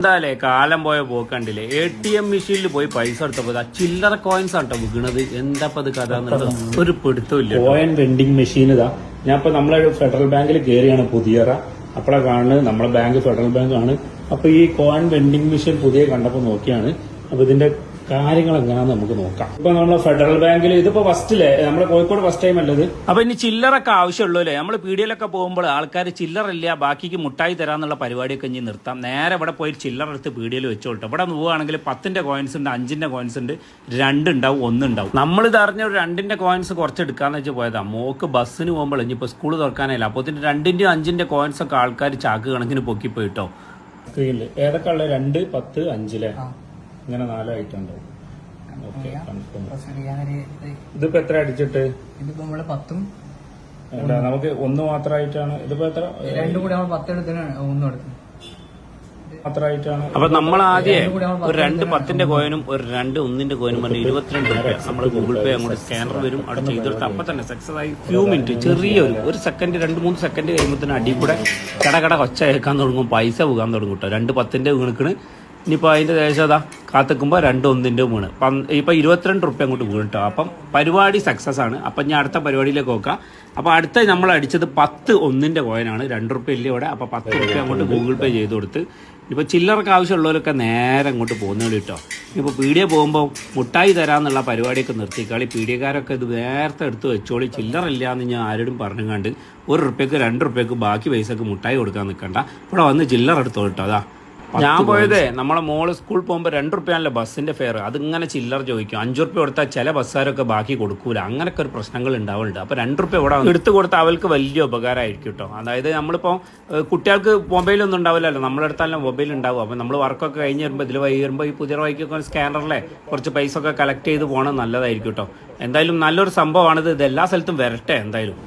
എന്തായാലേ കാലം പോയ പോക്കണ്ടില്ലേ ATM മെഷീനിൽ പോയി പൈസ എടുത്തപ്പോ ചില്ലറ കോയിൻസ് ആട്ടോ വിൽക്കണത്. എന്താ അത് കഥ എന്നുള്ളത് ഒരു പിടുത്തമില്ല. കോയിൻ വെൻഡിങ് മെഷീൻ ഇതാ. ഞാൻ ഇപ്പൊ നമ്മളെ ഫെഡറൽ ബാങ്കിൽ കയറിയാണ് പുതിയറ. അപ്പോഴാണ് കാണുന്നത് നമ്മളെ ബാങ്ക് ഫെഡറൽ ബാങ്ക് ആണ്. അപ്പൊ ഈ കോയിൻ വെൻഡിങ് മെഷീൻ പുതിയ കണ്ടപ്പോ നോക്കിയാണ്. അപ്പൊ ഇതിന്റെ കാര്യങ്ങൾ എങ്ങനെയാന്ന് നമുക്ക് നോക്കാം. ഇപ്പൊ നമ്മളെ ഫെഡറൽ ബാങ്കിൽ ഇതിപ്പോ ഫസ്റ്റിലെ നമ്മുടെ കോഴിക്കോട് ഫസ്റ്റ് ടൈം അല്ലത്. അപ്പൊ ഇനി ചില്ലറൊക്കെ ആവശ്യമുള്ളൂല്ലേ? നമ്മൾ പീടികയിലൊക്കെ പോകുമ്പോൾ ആൾക്കാർ ചില്ലറില്ല ബാക്കിക്ക് മുട്ടായി തരാന്നുള്ള പരിപാടിയൊക്കെ ഇനി നിർത്താം. നേരെ ഇവിടെ പോയി ചില്ലറ എടുത്ത് പീടികയിൽ വെച്ചോളട്ടെ. ഇവിടെ പോവുകയാണെങ്കിൽ 10ന്റെ കോയിൻസ് ഉണ്ട്, 5ന്റെ കോയിൻസ് ഉണ്ട്, 2 ഉണ്ടാവും, 1 ഉണ്ടാവും. നമ്മളിത് അറിഞ്ഞ ഒരു 2ന്റെ കോയിൻസ് കുറച്ച് എടുക്കാന്ന് വെച്ച് പോയതാ. മോക്ക് ബസ്സിന് പോകുമ്പോൾ ഇനിയിപ്പോ സ്കൂൾ തുറക്കാനായില്ല. അപ്പോൾ 2ന്റെയും 5ന്റെ കോയിൻസ് ഒക്കെ ആൾക്കാർ ചാക്ക് കണക്കിന് പൊക്കിപ്പോയിട്ടോ. സ്ക്രീനിൽ ഏതൊക്കെ ഉള്ളത്? 2, 10, 5 ഇങ്ങനെ 4 ഐറ്റം ഉണ്ടാവും. ഇതിപ്പോ എത്ര അടിച്ചിട്ട്? ഇതിപ്പോ നമ്മള് 10ഉം നമുക്ക് 1 മാത്രമായിട്ടാണ്. ഇതിപ്പോ എത്ര? 2 കൂടി നമ്മൾ 10 എടുത്തിനാണ് 1 എടുക്കുന്നത് മാത്രമായിട്ടാണ്. അപ്പൊ നമ്മൾ ആദ്യം ഒരു 2 10ന്റെ കോയിനും ഒരു 2 1ന്റെ കോയിനും പറഞ്ഞ് 22 രൂപ നമ്മൾ ഗൂഗിൾ പേ അങ്ങോട്ട് സ്കാനർ വരും, അവിടെ ചെയ്തെടുത്ത് അപ്പൊ തന്നെ സക്സസ് ആയി. ഫ്യൂ മിനിറ്റ്, ചെറിയൊരു സെക്കൻഡ് 2-3 സെക്കൻഡ് കഴിയുമ്പോൾ അടി കൂടെ കട കൊച്ച കേൾക്കാൻ തുടങ്ങും, പൈസ പോകാൻ തുടങ്ങും കേട്ടോ. 2 10ന്റെ വീണിക്കണ്. ഇനിയിപ്പോൾ അതിൻ്റെ ദേശം അതാ കാത്തിക്കുമ്പോൾ 2 1ന്റെ വീണ് ഇപ്പം 22 റുപ്യ അങ്ങോട്ട് വീണിട്ടോ. അപ്പം പരിപാടി സക്സസ് ആണ്. അപ്പം ഞാൻ അടുത്ത പരിപാടിയിലേക്ക് നോക്കാം. അപ്പോൾ അടുത്ത നമ്മൾ അടിച്ചത് 10 1ന്റെ കോയിനാണ്. 2 റുപ്യ ഇല്ല ഇവിടെ. അപ്പോൾ 10 റുപ്യ അങ്ങോട്ട് ഗൂഗിൾ പേ ചെയ്ത് കൊടുത്ത് ഇപ്പോൾ ചില്ലറക്ക് ആവശ്യമുള്ളവരൊക്കെ നേരെ അങ്ങോട്ട് പോകുന്നത് കേട്ടോ. ഇപ്പോൾ പീടിയ പോകുമ്പോൾ മുട്ടായി തരാമെന്നുള്ള പരിപാടിയൊക്കെ നിർത്തിക്കാളി. പീടിയക്കാരൊക്കെ ഇത് നേരത്തെ എടുത്ത് വെച്ചോളി. ചില്ലറില്ല എന്ന് ഞാൻ ആരോടും പറഞ്ഞുകൊണ്ട് 1 റുപ്യക്ക് 2 റുപ്യക്ക് ബാക്കി പൈസക്ക് മുട്ടായി കൊടുക്കാൻ നിൽക്കണ്ട. ഇവിടെ വന്ന് ചില്ലറ എടുത്തോ കേട്ടോ. അതാ ഞാൻ പോയതേ നമ്മളെ മോള് സ്കൂൾ പോകുമ്പോൾ 2 റുപ്യാണല്ലോ ബസ്സിന്റെ ഫെയർ. അതിങ്ങനെ ചില്ലറ ചോദിക്കും. 5 റുപ്യ കൊടുത്താൽ ചില ബസ്സുകാരൊക്കെ ബാക്കി കൊടുക്കൂല. അങ്ങനൊക്കെ ഒരു പ്രശ്നങ്ങൾ ഉണ്ടാവുന്നുണ്ട്. അപ്പോൾ 2 റുപ്യ ഇവിടെ എടുത്തു കൊടുത്താൽ അവൾക്ക് വലിയ ഉപകാരമായിരിക്കും കേട്ടോ. അതായത് നമ്മളിപ്പോൾ കുട്ടികൾക്ക് മൊബൈലൊന്നും ഉണ്ടാവില്ലല്ലോ, നമ്മുടെ അടുത്താലും മൊബൈൽ ഉണ്ടാവും. അപ്പോൾ നമ്മൾ വർക്കൊക്കെ കഴിഞ്ഞ് വരുമ്പോൾ ഇതിൽ വൈകി വരുമ്പോൾ ഈ പുതിയ വൈക്കൊക്കെ സ്കാനറിലെ കുറച്ച് പൈസ ഒക്കെ കളക്ട് ചെയ്ത് പോകണം, നല്ലതായിരിക്കും കേട്ടോ. എന്തായാലും നല്ലൊരു സംഭവമാണിത്. ഇത് എല്ലാ സ്ഥലത്തും വരട്ടെ എന്തായാലും.